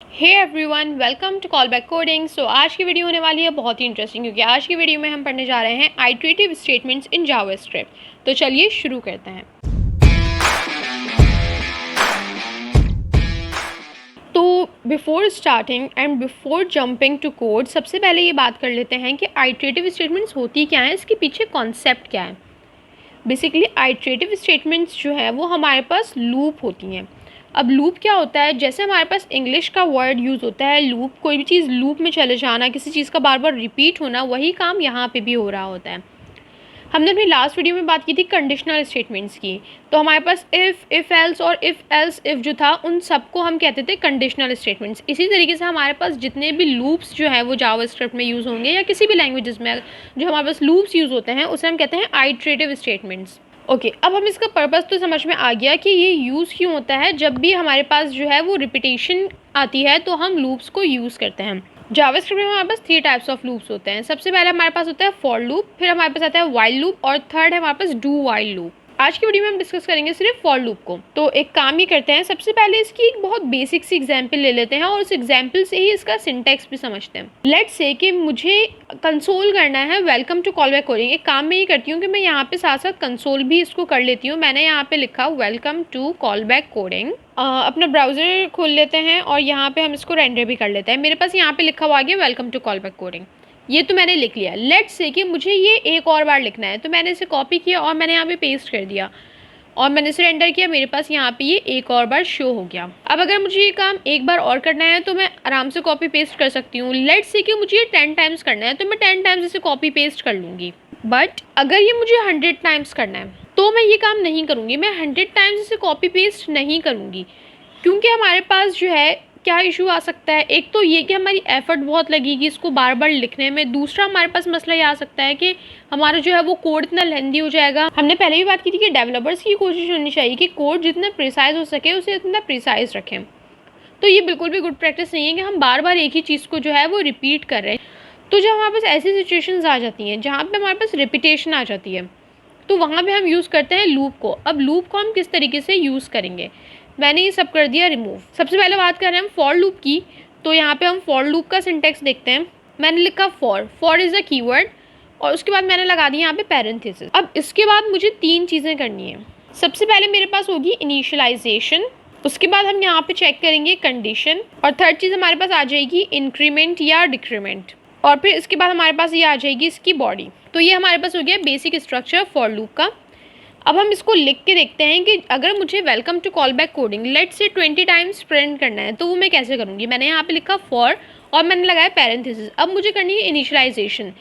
Hey everyone, welcome to call back coding. So आज की video होने वाली है बहुत ही इंटरेस्टिंग, क्योंकि आज की वीडियो में हम पढ़ने जा रहे हैं आइटरेटिव स्टेटमेंट्स इन जावास्क्रिप्ट। तो चलिए शुरू करते हैं। तो before starting and before jumping to code, सबसे पहले ये बात कर लेते हैं कि आइटरेटिव स्टेटमेंट्स होती क्या हैं, इसके पीछे कॉन्सेप्ट क्या है। बेसिकली आइटरेटिव स्टेटमेंट्स जो है वो हमारे पास लूप होती हैं। अब लूप क्या होता है, जैसे हमारे पास इंग्लिश का वर्ड यूज़ होता है लूप, कोई भी चीज़ लूप में चले जाना, किसी चीज़ का बार बार रिपीट होना, वही काम यहाँ पे भी हो रहा होता है। हमने अपनी लास्ट वीडियो में बात की थी कंडीशनल स्टेटमेंट्स की। तो हमारे पास इफ़ एल्स और इफ़ एल्स इफ़ जो था, उन सबको हम कहते थे कंडीशनल स्टेटमेंट्स। इसी तरीके से हमारे पास जितने भी लूप्स जो है वो जावास्क्रिप्ट में यूज़ होंगे या किसी भी लैंग्वेजेस में जो हमारे पास लूप्स यूज़ होते हैं, उसे हम कहते हैं आइटरेटिव स्टेटमेंट्स। ओके, अब हम इसका पर्पस तो समझ में आ गया कि ये यूज़ क्यों होता है। जब भी हमारे पास जो है वो रिपीटेशन आती है तो हम लूप्स को यूज़ करते हैं। जावास्क्रिप्ट में हमारे पास 3 टाइप्स ऑफ लूप्स होते हैं। सबसे पहले हमारे पास होता है फॉर लूप, फिर हमारे पास आता है व्हाइल लूप, और थर्ड है हमारे पास डू व्हाइल लूप। आज की वीडियो में हम डिस्कस करेंगे सिर्फ फॉर लूप को। तो एक काम ही करते हैं, सबसे पहले इसकी एक बहुत बेसिक सी एग्जांपल ले लेते हैं और उस एग्जांपल से ही इसका सिंटैक्स भी समझते हैं। लेट्स से कि मुझे कंसोल करना है welcome to call back coding. एक काम मैं ये करती हूँ कि मैं यहाँ पे साथ साथ कंसोल भी इसको कर लेती हूँ। मैंने यहाँ पे लिखा welcome to call back coding. अपना ब्राउज़र खोल लेते हैं और यहाँ पे हम इसको रेंडर भी कर लेते हैं। मेरे पास यहाँ पे लिखा हुआ आ गया welcome to call back coding. ये तो मैंने लिख लिया। लेट्स से कि मुझे ये एक और बार लिखना है, तो मैंने इसे कॉपी किया और मैंने यहाँ पे पेस्ट कर दिया और मैंने इसे रेंडर किया। मेरे पास यहाँ पे ये एक और बार शो हो गया। अब अगर मुझे ये काम एक बार और करना है तो मैं आराम से कॉपी पेस्ट कर सकती हूँ। लेट्स से कि मुझे ये 10 टाइम्स करना है, तो मैं 10 टाइम्स इसे कॉपी पेस्ट कर लूँगी। बट अगर ये मुझे 100 टाइम्स करना है तो मैं ये काम नहीं करूँगी। मैं 100 टाइम्स इसे कॉपी पेस्ट नहीं करूँगी, क्योंकि हमारे पास जो है क्या इशू आ सकता है। एक तो ये कि हमारी एफर्ट बहुत लगेगी इसको बार बार लिखने में। दूसरा हमारे पास मसला ये आ सकता है कि हमारा जो है वो कोड इतना लेंदी हो जाएगा। हमने पहले भी बात की थी कि डेवलपर्स की कोशिश होनी चाहिए कि कोड जितना प्रिसाइज हो सके उसे इतना प्रिसाइज रखें। तो ये बिल्कुल भी गुड प्रैक्टिस नहीं है कि हम बार बार एक ही चीज़ को जो है वो रिपीट कर रहे हैं। तो जब हमारे पास ऐसी सिचुएशंस आ जाती हैं जहाँ पे हमारे पास रिपीटेशन आ जाती है, तो वहाँ पे हम यूज़ करते हैं लूप को। अब लूप को हम किस तरीके से यूज़ करेंगे, मैंने ये सब कर दिया रिमूव। सबसे पहले बात कर रहे हैं हम फॉर लूप की। तो यहाँ पे हम फॉर लूप का सिंटेक्स देखते हैं। मैंने लिखा फॉर इज़ अ कीवर्ड, और उसके बाद मैंने लगा दी यहाँ पे पैरेंथेसिस। अब इसके बाद मुझे 3 चीज़ें करनी है। सबसे पहले मेरे पास होगी इनिशियलाइजेशन, उसके बाद हम यहाँ पे चेक करेंगे कंडीशन, और थर्ड चीज़ हमारे पास आ जाएगी इंक्रीमेंट या डिक्रीमेंट, और फिर इसके बाद हमारे पास ये आ जाएगी इसकी बॉडी। तो ये हमारे पास हो गया बेसिक स्ट्रक्चर फॉर लूप का। अब हम इसको लिख के देखते हैं कि अगर मुझे welcome to call back coding let's say 20 times print करना है तो वो मैं कैसे करूँगी। मैंने यहाँ पे लिखा फॉर और मैंने लगाया पैरेंथेसिस। अब मुझे करनी है इनिशियलाइजेशन।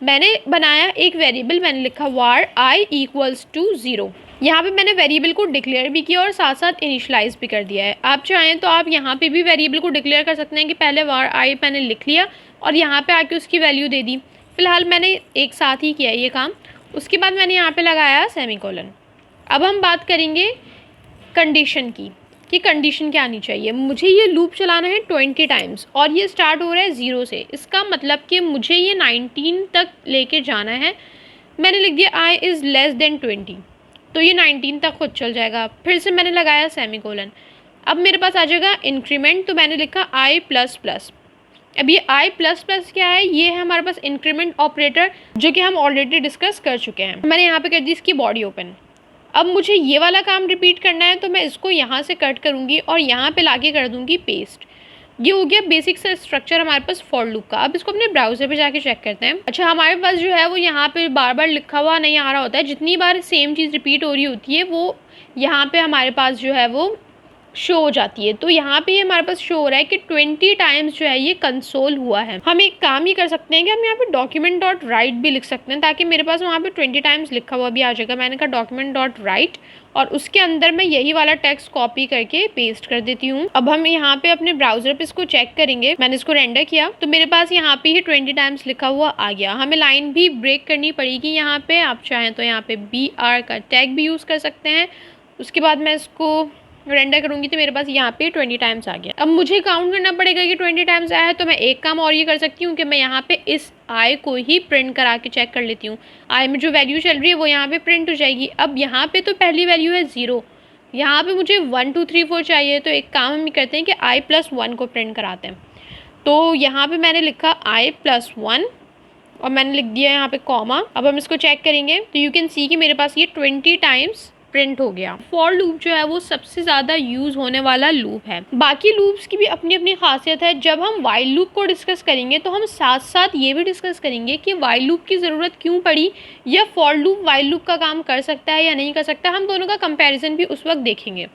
मैंने बनाया एक वेरिएबल, मैंने लिखा वार आई इक्वल्स टू 0। यहाँ पे मैंने वेरिएबल को डिक्लेयर भी किया और साथ साथ इनिशियलाइज भी कर दिया है। आप चाहें तो आप यहाँ पे भी वेरिएबल को डिक्लेयर कर सकते हैं कि पहले वार आई मैंने लिख लिया और यहाँ पे आके उसकी वैल्यू दे दी। फिलहाल मैंने एक साथ ही किया ये काम। उसके बाद मैंने यहाँ पे लगाया सेमीकोलन। अब हम बात करेंगे कंडीशन की कि कंडीशन क्या आनी चाहिए। मुझे ये लूप चलाना है 20 टाइम्स और ये स्टार्ट हो रहा है 0 से। इसका मतलब कि मुझे ये 19 तक लेके जाना है। मैंने लिख दिया आई इज़ लेस देन 20, तो ये 19 तक खुद चल जाएगा। फिर से मैंने लगाया सेमीकोलन। अब मेरे पास आ जाएगा इंक्रीमेंट, तो मैंने लिखा आई प्लस प्लस। अब ये आई प्लस प्लस क्या है, ये है हमारे पास इंक्रीमेंट ऑपरेटर, जो कि हम ऑलरेडी डिस्कस कर चुके हैं। मैंने यहाँ पे कर दी इसकी बॉडी ओपन। अब मुझे ये वाला काम रिपीट करना है, तो मैं इसको यहाँ से कट करूँगी और यहाँ पे लाके कर दूँगी पेस्ट। ये हो गया बेसिक सा स्ट्रक्चर हमारे पास फॉर लूप का। अब इसको अपने ब्राउज़र पे जाके चेक करते हैं। अच्छा, हमारे पास जो है वो यहाँ पे बार बार लिखा हुआ नहीं आ रहा होता है। जितनी बार सेम चीज़ रिपीट हो रही होती है वो यहाँ पे हमारे पास जो है वो शो हो जाती है। तो यहाँ पे हमारे पास शो हो रहा है कि 20 टाइम्स जो है ये कंसोल हुआ है। हम एक काम ही कर सकते हैं कि हम यहाँ पे डॉक्यूमेंट डॉट राइट भी लिख सकते हैं, ताकि मेरे पास वहाँ पे 20 टाइम्स लिखा हुआ भी आ जाएगा। मैंने कहा डॉक्यूमेंट डॉट राइट और उसके अंदर मैं यही वाला टेक्स्ट कॉपी करके पेस्ट कर देती हूँ। अब हम यहाँ पे अपने ब्राउजर पे इसको चेक करेंगे। मैंने इसको रेंडर किया तो मेरे पास यहाँ पे ही 20 टाइम्स लिखा हुआ आ गया। हमें लाइन भी ब्रेक करनी पड़ेगी यहाँ पे। आप चाहें तो यहाँ पे BR का टैग भी यूज़ कर सकते हैं। उसके बाद मैं इसको रेंडर करूँगी तो मेरे पास यहाँ पे 20 टाइम्स आ गया। अब मुझे काउंट करना पड़ेगा कि 20 टाइम्स आया है, तो मैं एक काम और ये कर सकती हूँ कि मैं यहाँ पे इस आई को ही प्रिंट करा के चेक कर लेती हूँ। आई में जो वैल्यू चल रही है वो यहाँ पे प्रिंट हो जाएगी। अब यहाँ पे तो पहली वैल्यू है 0, यहाँ पे मुझे 1 2 3 4 चाहिए, तो एक काम हम करते हैं कि i+1 को प्रिंट कराते हैं। तो यहाँ पे मैंने लिखा i+1 और मैंने लिख दिया यहाँ पे कॉमा। अब हम इसको चेक करेंगे तो यू कैन सी कि मेरे पास ये 20 टाइम्स प्रिंट हो गया। फॉर लूप जो है वो सबसे ज़्यादा यूज़ होने वाला लूप है। बाकी लूप्स की भी अपनी अपनी खासियत है। जब हम वाइल लूप को डिस्कस करेंगे तो हम साथ साथ ये भी डिस्कस करेंगे कि वाइल लूप की ज़रूरत क्यों पड़ी, या फॉर लूप वाइल लूप का काम कर सकता है या नहीं कर सकता। हम दोनों का कंपैरिजन भी उस वक्त देखेंगे।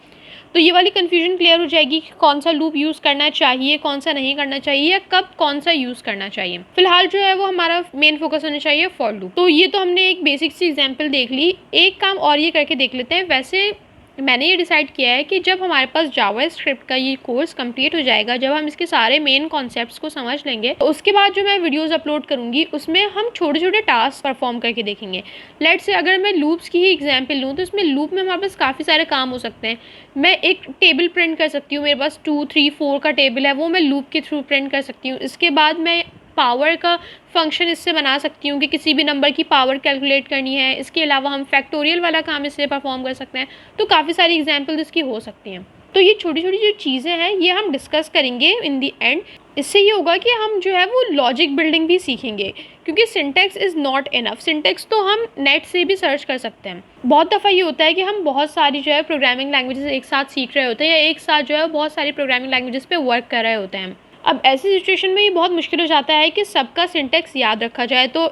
तो ये वाली कन्फ्यूजन क्लियर हो जाएगी कि कौन सा लूप यूज़ करना चाहिए, कौन सा नहीं करना चाहिए, या कब कौन सा यूज़ करना चाहिए। फिलहाल जो है वो हमारा मेन फोकस होना चाहिए फॉर लूप। तो ये तो हमने एक बेसिक सी एग्जांपल देख ली। एक काम और ये करके देख लेते हैं। वैसे मैंने ये डिसाइड किया है कि जब हमारे पास जावास्क्रिप्ट का ये कोर्स कंप्लीट हो जाएगा, जब हम इसके सारे मेन कॉन्सेप्ट्स को समझ लेंगे, तो उसके बाद जो मैं वीडियोस अपलोड करूँगी उसमें हम छोटे छोटे टास्क परफॉर्म करके देखेंगे। लेट्स से अगर मैं लूप्स की ही एग्जांपल लूँ तो इसमें लूप में हमारे पास काफ़ी सारे काम हो सकते हैं। मैं एक टेबल प्रिंट कर सकती हूँ, मेरे पास 2 3 4 का टेबल है, वो मैं लूप के थ्रू प्रिंट कर सकती हूँ। इसके बाद मैं पावर का फंक्शन इससे बना सकती हूँ कि किसी भी नंबर की पावर कैलकुलेट करनी है। इसके अलावा हम फैक्टोरियल वाला काम इससे परफॉर्म कर सकते हैं। तो काफ़ी सारी एग्जांपल्स इसकी हो सकती हैं। तो ये छोटी छोटी जो चीज़ें हैं ये हम डिस्कस करेंगे इन दी एंड। इससे ये होगा कि हम जो है वो लॉजिक बिल्डिंग भी सीखेंगे, क्योंकि syntax is not enough. Syntax तो हम नेट से भी सर्च कर सकते हैं। बहुत दफ़ा ये होता है कि हम बहुत सारी जो है प्रोग्रामिंग लैंग्वेजेस एक साथ सीख रहे होते हैं, या एक साथ जो है बहुत सारी प्रोग्रामिंग लैंग्वेजेस पे वर्क कर रहे होते हैं। अब ऐसी सिचुएशन में ये बहुत मुश्किल हो जाता है कि सबका सिंटेक्स याद रखा जाए। तो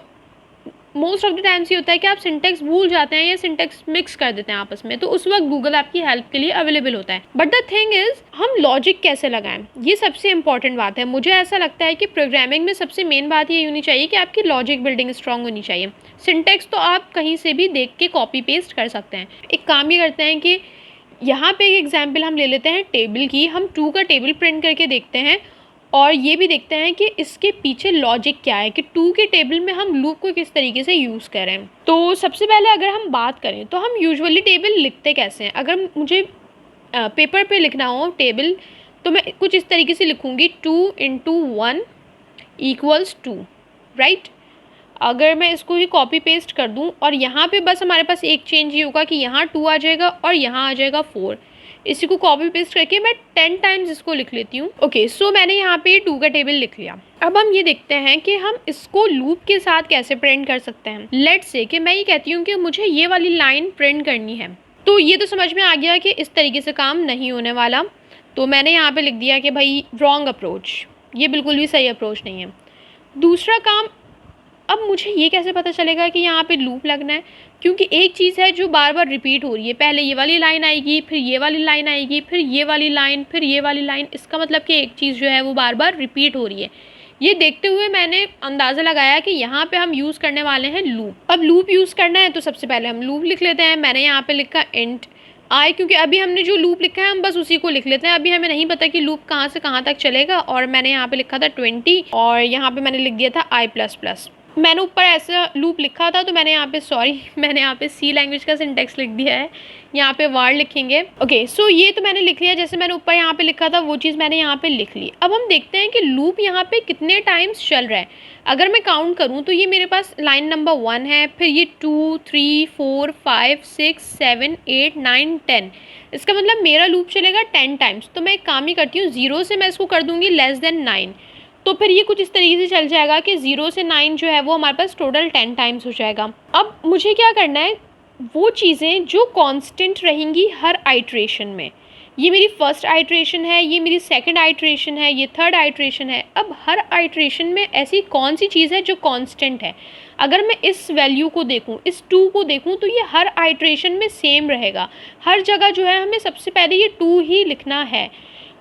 मोस्ट ऑफ द टाइम्स ये होता है कि आप सिंटेक्स भूल जाते हैं या सिंटेक्स मिक्स कर देते हैं आपस में। तो उस वक्त गूगल आपकी हेल्प के लिए अवेलेबल होता है। बट द थिंग इज़ हम लॉजिक कैसे लगाएं, ये सबसे इंपॉर्टेंट बात है। मुझे ऐसा लगता है कि प्रोग्रामिंग में सबसे मेन बात ये होनी चाहिए कि आपकी लॉजिक बिल्डिंग स्ट्रांग होनी चाहिए। सिंटेक्स तो आप कहीं से भी देख के कॉपी पेस्ट कर सकते हैं। एक काम ये करते हैं कि यहाँ पे एक एग्जाम्पल हम ले लेते हैं टेबल की। हम 2 का टेबल प्रिंट करके देखते हैं और ये भी देखते हैं कि इसके पीछे लॉजिक क्या है, कि 2 के टेबल में हम लूप को किस तरीके से यूज़ करें। तो सबसे पहले अगर हम बात करें तो हम यूजुअली टेबल लिखते कैसे हैं। अगर मुझे पेपर पे लिखना हो टेबल तो मैं कुछ इस तरीके से लिखूँगी 2 × 1 = 2, राइट। अगर मैं इसको ही कॉपी पेस्ट कर दूं और यहाँ पे बस हमारे पास एक चेंज ये होगा कि यहाँ 2 आ जाएगा और यहाँ आ जाएगा 4। इसी को कॉपी पेस्ट करके मैं 10 टाइम्स इसको लिख लेती हूँ। ओके, सो मैंने यहाँ पे 2 का टेबल लिख लिया। अब हम ये देखते हैं कि हम इसको लूप के साथ कैसे प्रिंट कर सकते हैं। लेट्स से कि मैं ये कहती हूँ कि मुझे ये वाली लाइन प्रिंट करनी है। तो ये तो समझ में आ गया कि इस तरीके से काम नहीं होने वाला। तो मैंने यहाँ पे लिख दिया कि भाई रॉन्ग अप्रोच, ये बिल्कुल भी सही अप्रोच नहीं है। दूसरा काम, अब मुझे ये कैसे पता चलेगा कि यहाँ पे लूप लगना है, क्योंकि एक चीज़ है जो बार बार रिपीट हो रही है। पहले ये वाली लाइन आएगी, फिर ये वाली लाइन आएगी, फिर ये वाली लाइन, फिर ये वाली लाइन। इसका मतलब कि एक चीज़ जो है वो बार बार रिपीट हो रही है। ये देखते हुए मैंने अंदाज़ा लगाया कि यहाँ पे हम यूज़ करने वाले हैं लूप। अब लूप यूज़ करना है तो सबसे पहले हम लूप लिख लेते हैं। मैंने यहाँ पे लिखा इंट आई, क्योंकि अभी हमने जो लूप लिखा है हम बस उसी को लिख लेते हैं। अभी हमें नहीं पता कि लूप कहाँ से कहाँ तक चलेगा। और मैंने यहाँ पे लिखा था 20 और यहाँ पे मैंने लिख दिया था i++। मैंने ऊपर ऐसा लूप लिखा था तो मैंने यहाँ पे मैंने यहाँ पे सी लैंग्वेज का सिंटेक्स लिख दिया है। यहाँ पे वार लिखेंगे। ओके, सो ये तो मैंने लिख लिया। जैसे मैंने ऊपर यहाँ पे लिखा था वो चीज़ मैंने यहाँ पे लिख ली। अब हम देखते हैं कि लूप यहाँ पे कितने टाइम्स चल रहा है। अगर मैं काउंट करूँ तो ये मेरे पास लाइन नंबर 1 है, फिर ये 2 3 4 5 6 7 8 9 10। इसका मतलब मेरा लूप चलेगा 10 टाइम्स। तो मैं एक काम ही करती हूँ, 0 से मैं इसको कर दूँगी <9। तो फिर ये कुछ इस तरीके से चल जाएगा कि 0 से 9 जो है वो हमारे पास टोटल 10 टाइम्स हो जाएगा। अब मुझे क्या करना है, वो चीज़ें जो कांस्टेंट रहेंगी हर आइट्रेशन में। ये मेरी फर्स्ट आइट्रेशन है, ये मेरी सेकंड आइट्रेशन है, ये थर्ड आइट्रेशन है। अब हर आइट्रेशन में ऐसी कौन सी चीज़ है जो कांस्टेंट है। अगर मैं इस वैल्यू को देखूं, इस 2 को देखूं, तो ये हर आइट्रेशन में सेम रहेगा। हर जगह जो है हमें सबसे पहले ये 2 ही लिखना है।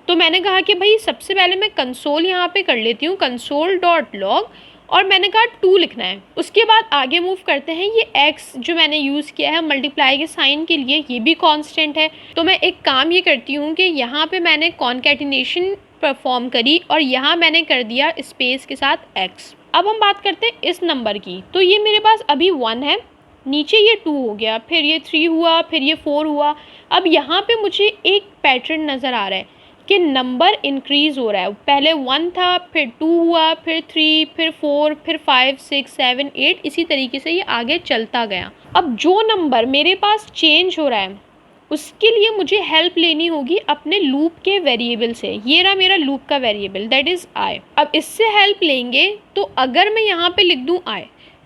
तो मैंने कहा कि भाई सबसे पहले मैं कंसोल यहाँ पे कर लेती हूँ, console.log, और मैंने कहा 2 लिखना है। उसके बाद आगे मूव करते हैं। ये x जो मैंने यूज़ किया है मल्टीप्लाई के साइन के लिए, ये भी कांस्टेंट है। तो मैं एक काम ये करती हूँ कि यहाँ पे मैंने कॉन्कैटिनेशन परफॉर्म करी और यहाँ मैंने कर दिया स्पेस के साथ x। अब हम बात करते हैं इस नंबर की। तो ये मेरे पास अभी 1 है, नीचे ये 2 हो गया, फिर ये 3 हुआ, फिर ये 4 हुआ। अब यहाँ पे मुझे एक पैटर्न नज़र आ रहा है कि नंबर इंक्रीज़ हो रहा है। पहले 1 था, फिर 2 हुआ, फिर 3, फिर 4, फिर 5 6 7 8, इसी तरीके से ये आगे चलता गया। अब जो नंबर मेरे पास चेंज हो रहा है उसके लिए मुझे हेल्प लेनी होगी अपने लूप के वेरिएबल से। ये रहा मेरा लूप का वेरिएबल, दैट इज़ आई। अब इससे हेल्प लेंगे तो अगर मैं यहाँ पे लिख दूँ आई,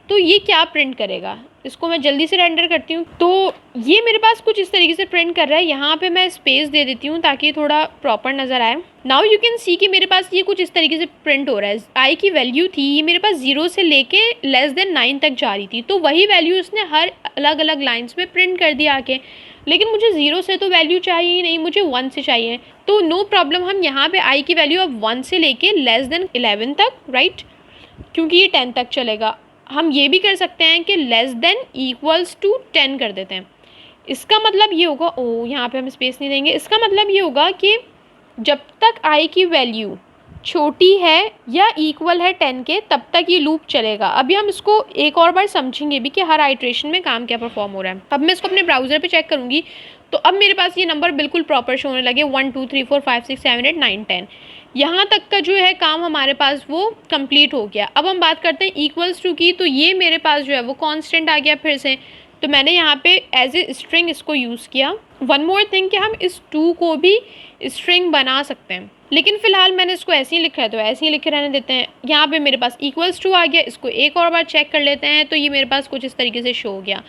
तो ये क्या प्रिंट करेगा, इसको मैं जल्दी से रेंडर करती हूँ। तो ये मेरे पास कुछ इस तरीके से प्रिंट कर रहा है। यहाँ पे मैं स्पेस दे देती हूँ ताकि थोड़ा प्रॉपर नज़र आए। नाउ यू कैन सी कि मेरे पास ये कुछ इस तरीके से प्रिंट हो रहा है। आई की वैल्यू थी, ये मेरे पास 0 से लेके <9 तक जा रही थी, तो वही वैल्यू इसने हर अलग अलग लाइन्स में प्रिंट कर दिया आके। लेकिन मुझे 0 से तो वैल्यू चाहिए ही नहीं, मुझे 1 से चाहिए। तो नो प्रॉब्लम, हम यहाँ पे आई की वैल्यू अब 1 से लेके <11 तक, राइट, क्योंकि ये 10 तक चलेगा। हम ये भी कर सकते हैं कि <10 कर देते हैं। इसका मतलब ये होगा, ओ यहाँ पे हम स्पेस नहीं देंगे, इसका मतलब ये होगा कि जब तक आई की वैल्यू छोटी है या इक्वल है 10 के, तब तक ये लूप चलेगा। अभी हम इसको एक और बार समझेंगे भी कि हर आइट्रेशन में काम क्या परफॉर्म हो रहा है। अब मैं इसको अपने ब्राउज़र पे चेक करूँगी तो अब मेरे पास ये नंबर बिल्कुल प्रॉपर शो होने लगे, 1 2 3 4 5 6 7 8 9 10। यहाँ तक का जो है काम हमारे पास वो कंप्लीट हो गया। अब हम बात करते हैं इक्वल्स टू की, तो ये मेरे पास जो है वो कांस्टेंट आ गया फिर से, तो मैंने यहाँ पे एज ए स्ट्रिंग इसको यूज़ किया। वन मोर थिंग कि हम इस 2 को भी स्ट्रिंग बना सकते हैं, लेकिन फ़िलहाल मैंने इसको ऐसे ही लिखा है तो ऐसे ही लिखे रहने देते हैं। यहाँ पे मेरे पास इक्वल्स टू आ गया, इसको एक और बार चेक कर लेते हैं, तो ये मेरे पास कुछ इस तरीके से शो हो गया।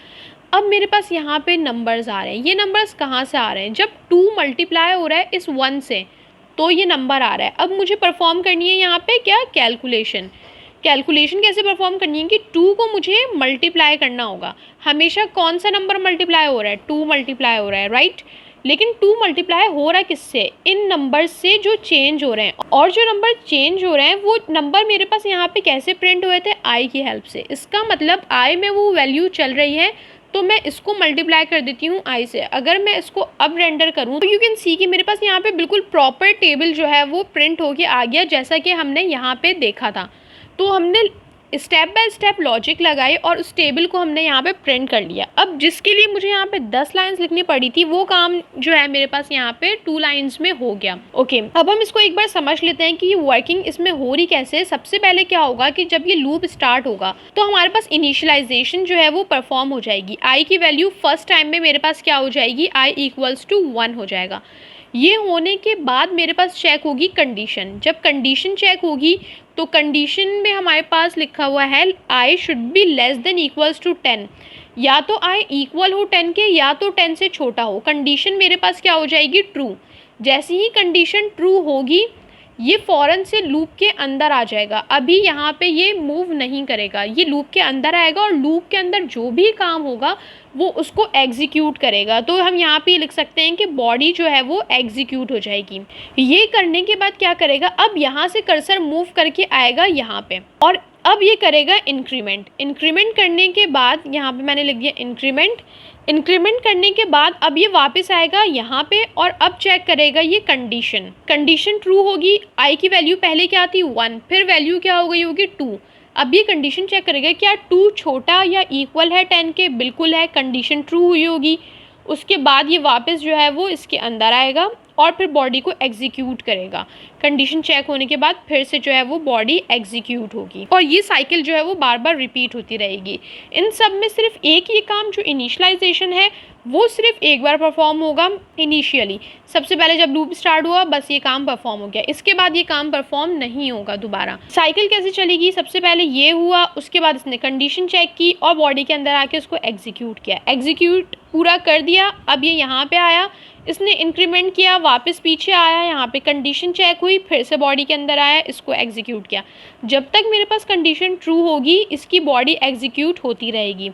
अब मेरे पास यहाँ पे नंबर्स आ रहे हैं। ये नंबर्स कहाँ से आ रहे हैं, जब 2 मल्टीप्लाई हो रहा है इस 1 से, तो ये नंबर आ रहा है। अब मुझे परफॉर्म करनी है यहाँ पे क्या, कैलकुलेशन। कैलकुलेशन कैसे परफॉर्म करनी है कि 2 को मुझे मल्टीप्लाई करना होगा। हमेशा कौन सा नंबर मल्टीप्लाई हो रहा है, 2 मल्टीप्लाई हो रहा है, राइट। लेकिन 2 मल्टीप्लाई हो रहा है किससे, इन नंबर से जो चेंज हो रहे हैं, और जो नंबर चेंज हो रहे हैं वो नंबर मेरे पास यहाँ पे कैसे प्रिंट हुए थे, आई की हेल्प से। इसका मतलब आई में वो वैल्यू चल रही है, तो मैं इसको मल्टीप्लाई कर देती हूँ आई से। अगर मैं इसको अब रेंडर करूँ तो यू कैन सी कि मेरे पास यहाँ पे बिल्कुल प्रॉपर टेबल जो है वो प्रिंट होके आ गया, जैसा कि हमने यहाँ पे देखा था। तो हमने स्टेप बाय स्टेप लॉजिक लगाई और उस टेबल को हमने यहाँ पे प्रिंट कर लिया। अब जिसके लिए मुझे यहाँ पे 10 लाइंस लिखनी पड़ी थी, वो काम जो है मेरे पास यहाँ पे 2 लाइंस में हो गया। ओके, अब हम इसको एक बार समझ लेते हैं कि ये वर्किंग इसमें हो रही कैसे। सबसे पहले क्या होगा कि जब ये लूप स्टार्ट होगा तो हमारे पास इनिशियलाइजेशन जो है वो परफॉर्म हो जाएगी। आई की वैल्यू फर्स्ट टाइम में मेरे पास क्या हो जाएगी, आई = 1 हो जाएगा। ये होने के बाद मेरे पास चेक होगी कंडीशन। जब कंडीशन चेक होगी तो कंडीशन में हमारे पास लिखा हुआ है आई शुड बी < 10। या तो आई इक्वल हो 10 के या तो 10 से छोटा हो। कंडीशन मेरे पास क्या हो जाएगी, ट्रू। जैसे ही कंडीशन ट्रू होगी ये फ़ौरन से लूप के अंदर आ जाएगा। अभी यहाँ पे ये मूव नहीं करेगा, ये लूप के अंदर आएगा और लूप के अंदर जो भी काम होगा वो उसको एग्जीक्यूट करेगा। तो हम यहाँ पे लिख सकते हैं कि बॉडी जो है वो एग्जीक्यूट हो जाएगी। ये करने के बाद क्या करेगा, अब यहाँ से कर्सर मूव करके आएगा यहाँ पे, और अब ये करेगा इंक्रीमेंट। इंक्रीमेंट करने के बाद यहाँ पे मैंने लिख दिया इंक्रीमेंट। इंक्रीमेंट करने के बाद अब ये वापस आएगा यहाँ पे और अब चेक करेगा ये कंडीशन। कंडीशन ट्रू होगी, आई की वैल्यू पहले क्या थी 1, फिर वैल्यू क्या हो गई होगी 2। अब ये कंडीशन चेक करेगा क्या 2 छोटा या इक्वल है 10 के, बिल्कुल है, कंडीशन ट्रू हुई होगी। उसके बाद ये वापस जो है वो इसके अंदर आएगा और फिर बॉडी को एग्जीक्यूट करेगा। कंडीशन चेक होने के बाद फिर से जो है वो बॉडी एग्जीक्यूट होगी और ये साइकिल जो है वो बार बार रिपीट होती रहेगी। इन सब में सिर्फ एक ही काम जो इनिशियलाइजेशन है वो सिर्फ एक बार परफॉर्म होगा इनिशियली। सबसे पहले जब लूप स्टार्ट हुआ बस ये काम परफॉर्म हो गया, इसके बाद ये काम परफॉर्म नहीं होगा दोबारा। साइकिल कैसे चलेगी, सबसे पहले ये हुआ, उसके बाद इसने कंडीशन चेक की और बॉडी के अंदर आके उसको एग्जीक्यूट किया। एग्जीक्यूट पूरा कर दिया, अब ये यहाँ पे आया, इसने इंक्रीमेंट किया, वापस पीछे आया, यहाँ पे कंडीशन चेक हुई, फिर से बॉडी के अंदर आया, इसको एग्जीक्यूट किया। जब तक मेरे पास कंडीशन ट्रू होगी इसकी बॉडी एग्जीक्यूट होती रहेगी।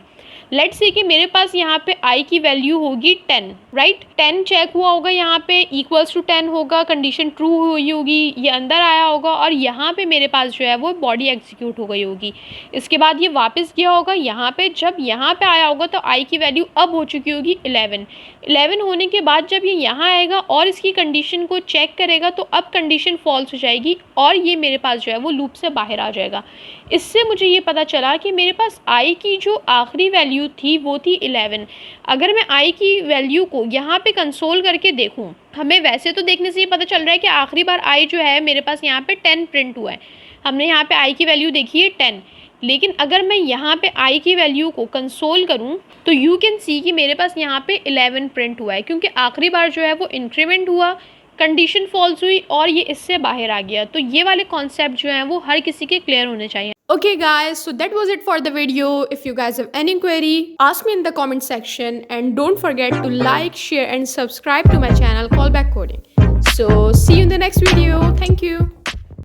लेट्स से कि मेरे पास यहाँ पे आई की वैल्यू होगी 10, राइट। 10 चेक हुआ होगा, यहाँ पे = 10 होगा, कंडीशन ट्रू हुई होगी, ये अंदर आया होगा और यहाँ पे मेरे पास जो है वो बॉडी एग्जीक्यूट हो गई होगी। इसके बाद ये वापस गया होगा यहाँ पे, जब यहाँ पे आया होगा तो आई की वैल्यू अब हो चुकी होगी 11 होने के बाद जब ये यहाँ आएगा और इसकी कंडीशन को चेक करेगा तो अब कंडीशन फॉल्स हो जाएगी और ये मेरे पास जो है वो लूप से बाहर आ जाएगा। इससे मुझे ये पता चला कि मेरे पास आई की जो आखिरी वैल्यू थी वो थी 11। अगर मैं आई की वैल्यू को यहाँ पे कंसोल करके देखूँ, हमें वैसे तो देखने से ये पता चल रहा है कि आखिरी बार आई जो है मेरे पास यहाँ पे 10 प्रिंट हुआ है। हमने यहाँ पे आई की वैल्यू देखी है 10, लेकिन अगर मैं यहाँ पे i की वैल्यू को कंसोल करूँ तो यू कैन सी कि मेरे पास यहाँ पे 11 प्रिंट हुआ है, क्योंकि आखिरी बार जो है वो इंक्रीमेंट हुआ, कंडीशन फॉल्स हुई और ये इससे बाहर आ गया। तो ये वाले कॉन्सेप्ट जो हैं वो हर किसी के क्लियर होने चाहिए। Okay guys, so that was it for the video. If you guys have any query, ask me in the comment section, and don't forget to like, share and subscribe to my channel Callback Coding. So see you in the next video. Thank you.